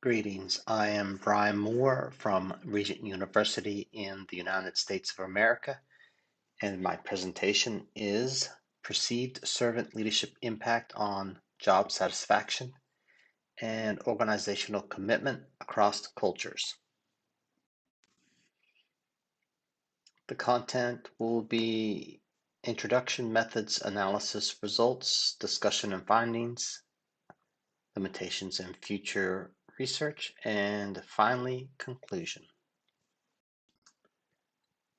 Greetings. I am Brian Moore from Regent University in the United States of America, and my presentation is Perceived Servant Leadership Impact on Job Satisfaction and Organizational Commitment Across Cultures. The content will be introduction, methods, analysis, results, discussion and findings, limitations and future research, and finally, conclusion.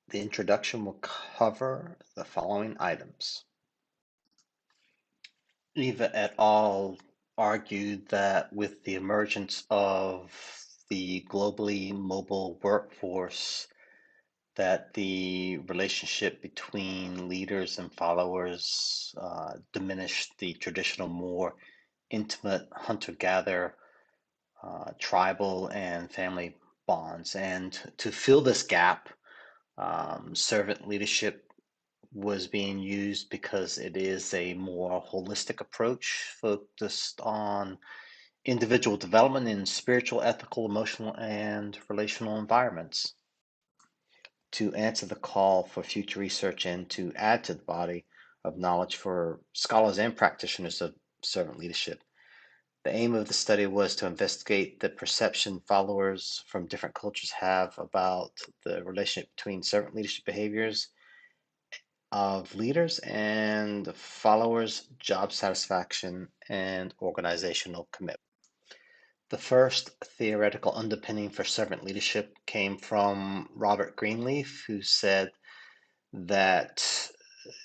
The introduction will cover the following items. Eva et al. Argued that with the emergence of the globally mobile workforce, that the relationship between leaders and followers diminished the traditional, more intimate hunter-gatherer, tribal and family bonds. And to fill this gap, servant leadership was being used because it is a more holistic approach focused on individual development in spiritual, ethical, emotional, and relational environments. To answer the call for future research and to add to the body of knowledge for scholars and practitioners of servant leadership, the aim of the study was to investigate the perception followers from different cultures have about the relationship between servant leadership behaviors of leaders and followers' job satisfaction and organizational commitment. The first theoretical underpinning for servant leadership came from Robert Greenleaf, who said that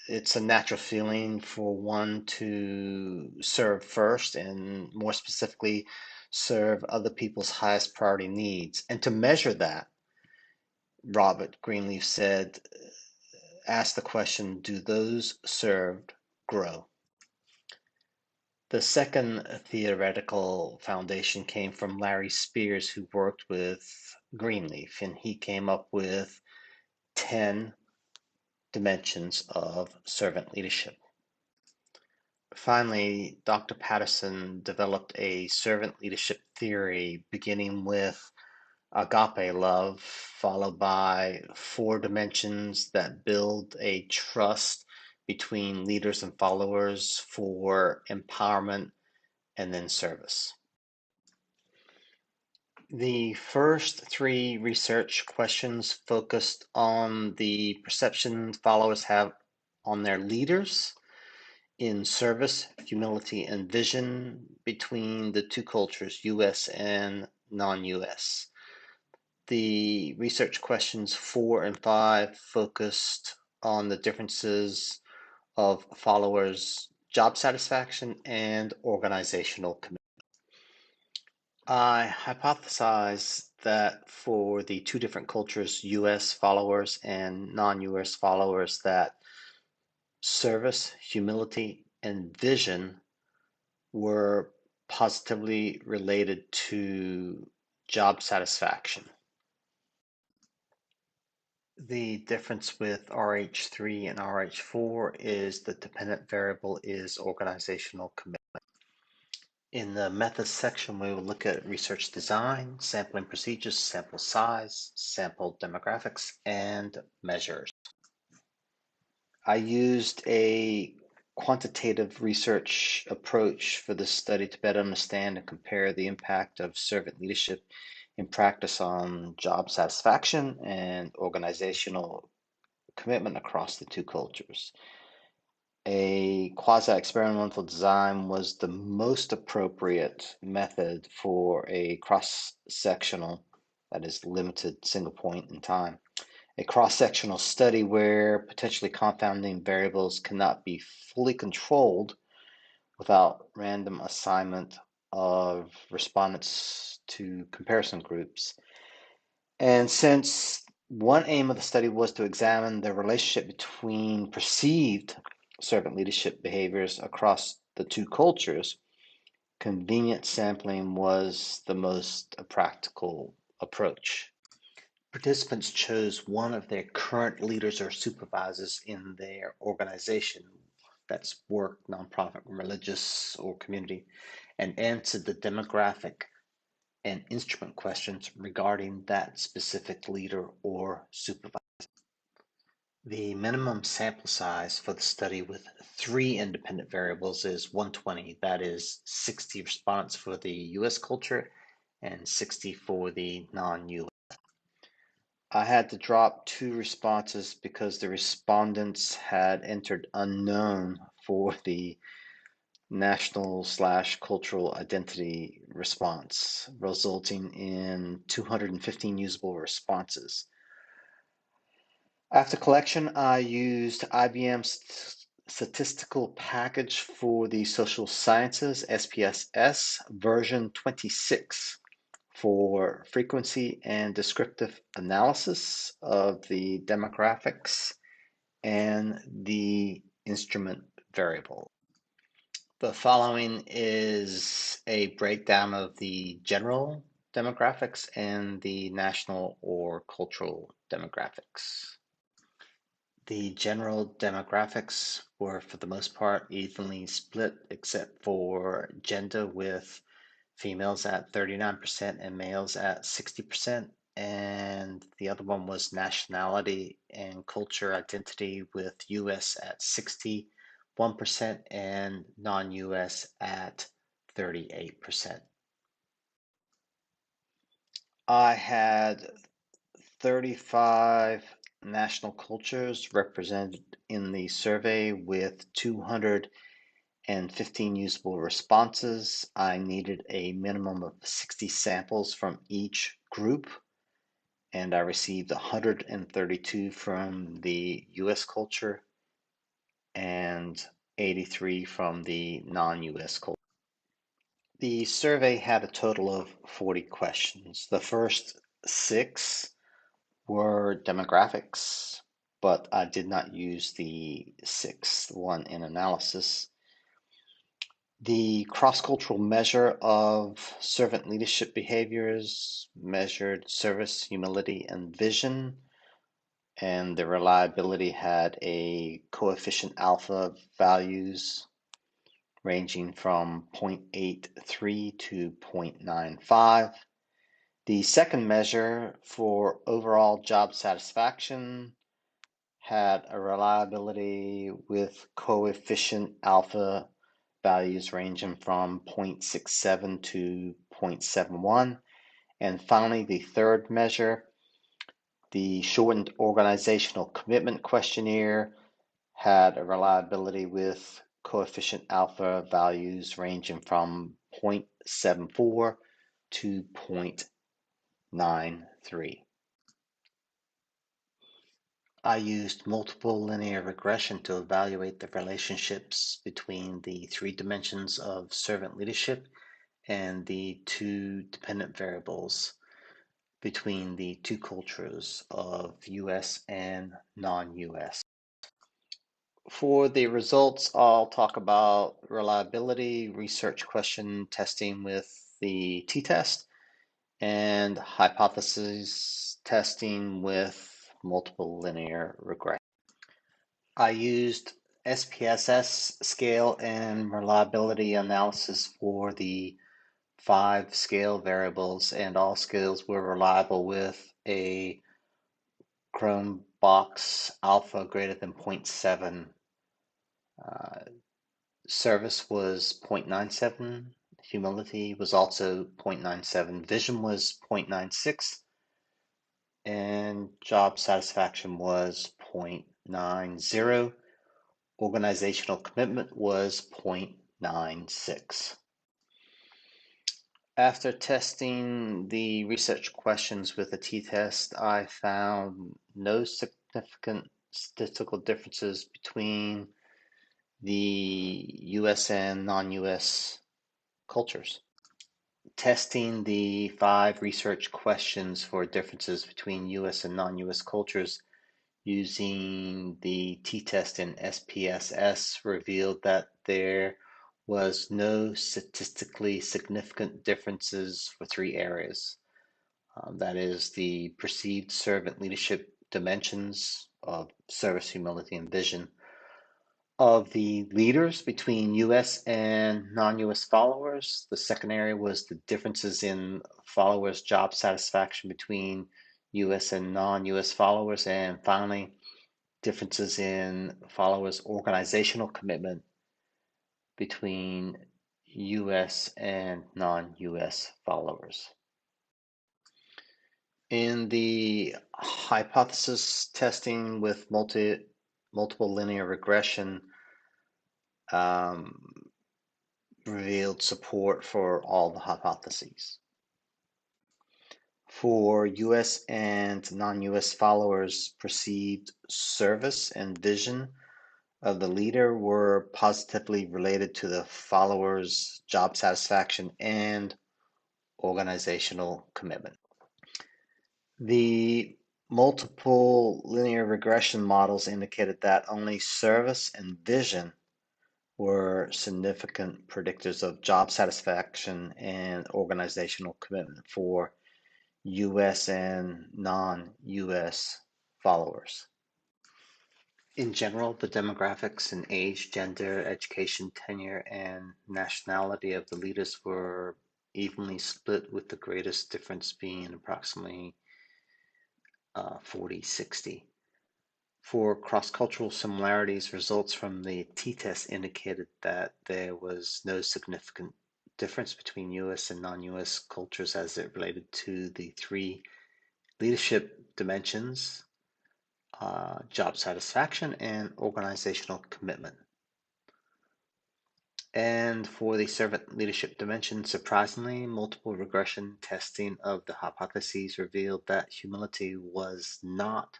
it's a natural feeling for one to serve first, and more specifically, serve other people's highest priority needs. And to measure that, Robert Greenleaf said, ask the question, do those served grow? The second theoretical foundation came from Larry Spears, who worked with Greenleaf, and he came up with 10 dimensions of servant leadership. Finally, Dr. Patterson developed a servant leadership theory beginning with agape love, followed by 4 dimensions that build a trust between leaders and followers for empowerment and then service. The first 3 research questions focused on the perception followers have on their leaders in service, humility, and vision between the 2 cultures, US and non-US. The research questions 4 and 5 focused on the differences of followers' job satisfaction and organizational commitment. I hypothesize that for the 2 different cultures, US followers and non-US followers, that service, humility, and vision were positively related to job satisfaction. The difference with RH3 and RH4 is the dependent variable is organizational commitment. In the methods section, we will look at research design, sampling procedures, sample size, sample demographics, and measures. I used a quantitative research approach for this study to better understand and compare the impact of servant leadership in practice on job satisfaction and organizational commitment across the 2 cultures. A quasi-experimental design was the most appropriate method for a cross-sectional, that is limited single point in time, a cross-sectional study where potentially confounding variables cannot be fully controlled without random assignment of respondents to comparison groups. And since one aim of the study was to examine the relationship between perceived servant leadership behaviors across the 2 cultures, convenient sampling was the most practical approach. Participants chose one of their current leaders or supervisors in their organization, that's work, nonprofit, religious, or community, and answered the demographic and instrument questions regarding that specific leader or supervisor. The minimum sample size for the study with 3 independent variables is 120. That is 60 response for the US culture and 60 for the non-US. I had to drop 2 responses because the respondents had entered unknown for the national/cultural identity response, resulting in 215 usable responses. After collection, I used IBM's statistical package for the social sciences, SPSS, version 26 for frequency and descriptive analysis of the demographics and the instrument variable. The following is a breakdown of the general demographics and the national or cultural demographics. The general demographics were, for the most part, evenly split, except for gender, with females at 39% and males at 60%. And the other one was nationality and culture identity, with US at 61% and non-US at 38%. I had 35 national cultures represented in the survey with 215 usable responses. I needed a minimum of 60 samples from each group, and I received 132 from the US culture and 83 from the non-US culture. The survey had a total of 40 questions. The first 6 were demographics, but I did not use the 6th one in analysis. The cross-cultural measure of servant leadership behaviors measured service, humility, and vision, and the reliability had a coefficient alpha values ranging from 0.83 to 0.95. The second measure for overall job satisfaction had a reliability with coefficient alpha values ranging from 0.67 to 0.71. And finally, the third measure, the shortened organizational commitment questionnaire, had a reliability with coefficient alpha values ranging from 0.74 to 0.93. I used multiple linear regression to evaluate the relationships between the 3 dimensions of servant leadership and the 2 dependent variables between the 2 cultures of US and non-US. For the results, I'll talk about reliability, research question testing with the t-test, and hypothesis testing with multiple linear regression. I used SPSS scale and reliability analysis for the 5 scale variables, and all scales were reliable with a Chrome box alpha greater than 0.7. Service was 0.97. Humility was also 0.97. Vision was 0.96. And job satisfaction was 0.90. Organizational commitment was 0.96. After testing the research questions with the t-test, I found no significant statistical differences between the US and non-US cultures. Testing the 5 research questions for differences between US and non-US cultures using the t-test and SPSS revealed that there was no statistically significant differences for 3 areas. That is the perceived servant leadership dimensions of service, humility, and vision. of the leaders between US and non-US followers. The second area was the differences in followers' job satisfaction between US and non-US followers. And finally, differences in followers' organizational commitment between US and non-US followers. In the hypothesis testing with multiple linear regression, revealed support for all the hypotheses. For US and non-US followers, perceived service and vision of the leader were positively related to the followers' job satisfaction and organizational commitment. The multiple linear regression models indicated that only service and vision were significant predictors of job satisfaction and organizational commitment for US and non-US followers. In general, the demographics and age, gender, education, tenure, and nationality of the leaders were evenly split, with the greatest difference being approximately 40-60. For cross-cultural similarities, results from the t-test indicated that there was no significant difference between US and non-US cultures as it related to the three leadership dimensions: job satisfaction and organizational commitment. And for the servant leadership dimension, surprisingly, multiple regression testing of the hypotheses revealed that humility was not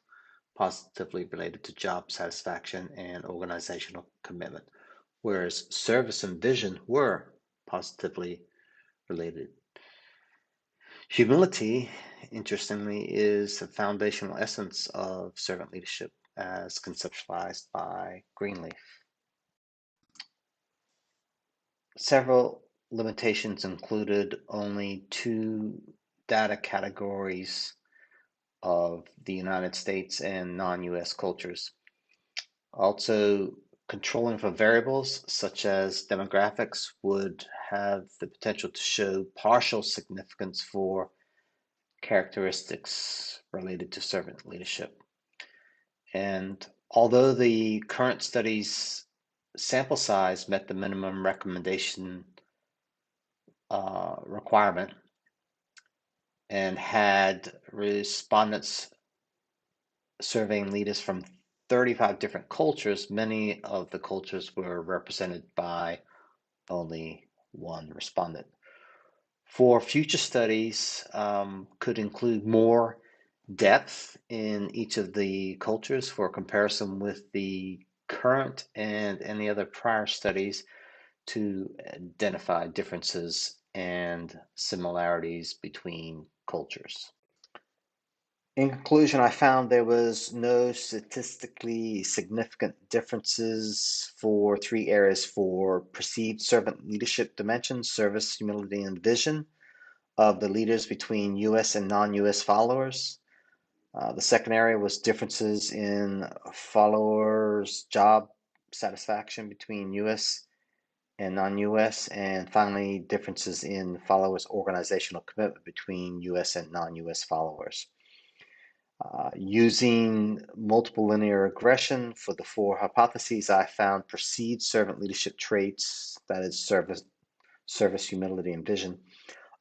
positively related to job satisfaction and organizational commitment, whereas service and vision were positively related. Humility, interestingly, is the foundational essence of servant leadership as conceptualized by Greenleaf. Several limitations included only two data categories of the United States and non-US cultures. Also, controlling for variables such as demographics would have the potential to show partial significance for characteristics related to servant leadership. And although the current study's sample size met the minimum recommendation requirement and had respondents surveying leaders from 35 different cultures, many of the cultures were represented by only one respondent. For future studies, could include more depth in each of the cultures for comparison with the current and any other prior studies to identify differences and similarities between cultures. In conclusion, I found there was no statistically significant differences for three areas: for perceived servant leadership dimensions, service, humility, and vision of the leaders between US and non-US followers. The second area was differences in followers' job satisfaction between US and non-US. And finally, differences in followers' organizational commitment between US and non-US followers. Using multiple linear regression for the four hypotheses, I found perceived servant leadership traits, that is service, humility, and vision,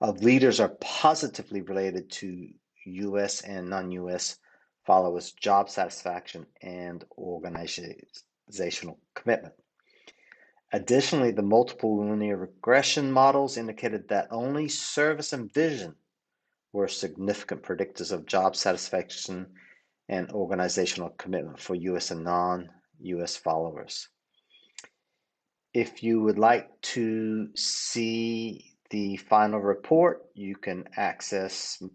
of leaders are positively related to US and non-US followers' job satisfaction and organizational commitment. Additionally, the multiple linear regression models indicated that only service and vision were significant predictors of job satisfaction and organizational commitment for US and non-US followers. If you would like to see the final report, you can access the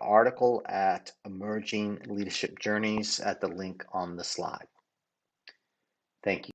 article at Emerging Leadership Journeys at the link on the slide. Thank you.